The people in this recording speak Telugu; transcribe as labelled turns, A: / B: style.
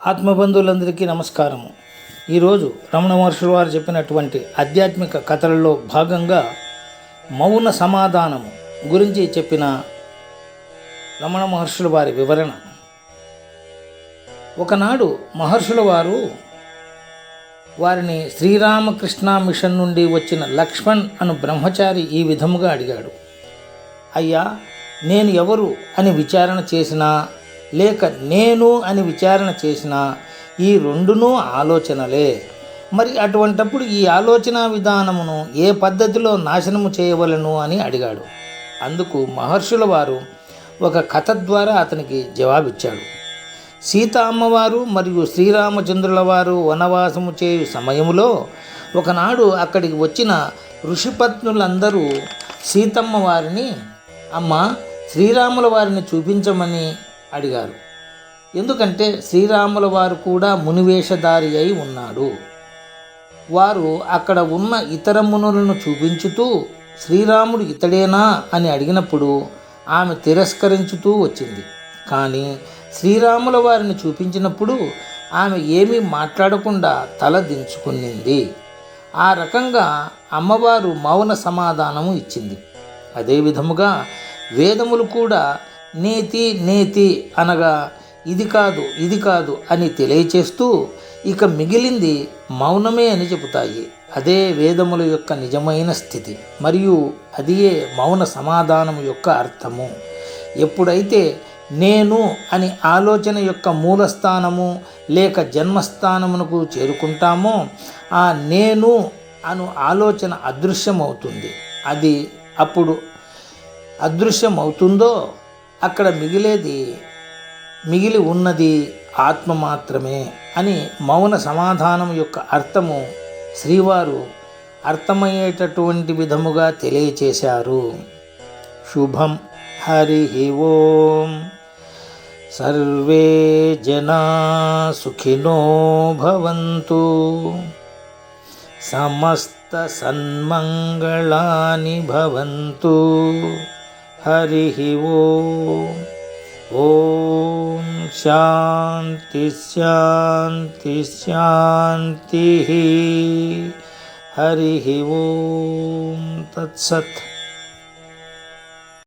A: ఆత్మబంధువులందరికీ నమస్కారము. ఈరోజు రమణ మహర్షుల వారు చెప్పినటువంటి ఆధ్యాత్మిక కథలలో భాగంగా మౌన సమాధానము గురించి చెప్పిన రమణ మహర్షుల వారి వివరణ. ఒకనాడు మహర్షుల వారు వారిని శ్రీరామకృష్ణ మిషన్ నుండి వచ్చిన లక్ష్మణ్ అను బ్రహ్మచారి ఈ విధముగా అడిగాడు. అయ్యా, నేను ఎవరు అని విచారణ చేసినా లేక నేను అని విచారణ చేసినా ఈ రెండునూ ఆలోచనలే. మరి అటువంటప్పుడు ఈ ఆలోచన విధానమును ఏ పద్ధతిలో నాశనము చేయవలను అని అడిగాడు. అందుకు మహర్షుల వారు ఒక కథ ద్వారా అతనికి జవాబిచ్చాడు. సీత అమ్మవారు మరియు శ్రీరామచంద్రుల వారు వనవాసము చేయు సమయములో ఒకనాడు అక్కడికి వచ్చిన ఋషిపత్నులందరూ సీతమ్మ వారిని, అమ్మ, శ్రీరాముల వారిని చూపించమని అడిగారు. ఎందుకంటే శ్రీరాముల వారు కూడా మునివేషధారి అయి ఉన్నాడు. వారు అక్కడ ఉన్న ఇతర మునులను చూపించుతూ శ్రీరాముడు ఇతడేనా అని అడిగినప్పుడు ఆమె తిరస్కరించుతూ వచ్చింది. కానీ శ్రీరాముల వారిని చూపించినప్పుడు ఆమె ఏమీ మాట్లాడకుండా తల దించుకునింది. ఆ రకంగా అమ్మవారు మౌన సమాధానము ఇచ్చింది. అదేవిధముగా వేదములు కూడా నేతి నేతి అనగా ఇది కాదు ఇది కాదు అని తెలియచేస్తూ ఇక మిగిలింది మౌనమే అని చెబుతాయి. అదే వేదముల యొక్క నిజమైన స్థితి, మరియు అదియే మౌన సమాధానం యొక్క అర్థము. ఎప్పుడైతే నేను అని ఆలోచన యొక్క మూలస్థానము లేక జన్మస్థానమునకు చేరుకుంటామో ఆ నేను అను ఆలోచన అదృశ్యమవుతుంది. అది అప్పుడు అదృశ్యమవుతుందో అక్కడ మిగిలి ఉన్నది ఆత్మ మాత్రమే అని మౌన సమాధానం యొక్క అర్థము శ్రీవారు అర్థమయ్యేటటువంటి విధముగా తెలియచేశారు. శుభం. హరి ఓం. సర్వే జనా సుఖినో భవంతు. సమస్త సన్మంగళాని భవంతు. హరి ఓం. ఓం శాంతి శాంతి శాంతి. హరి ఓం తత్సత్.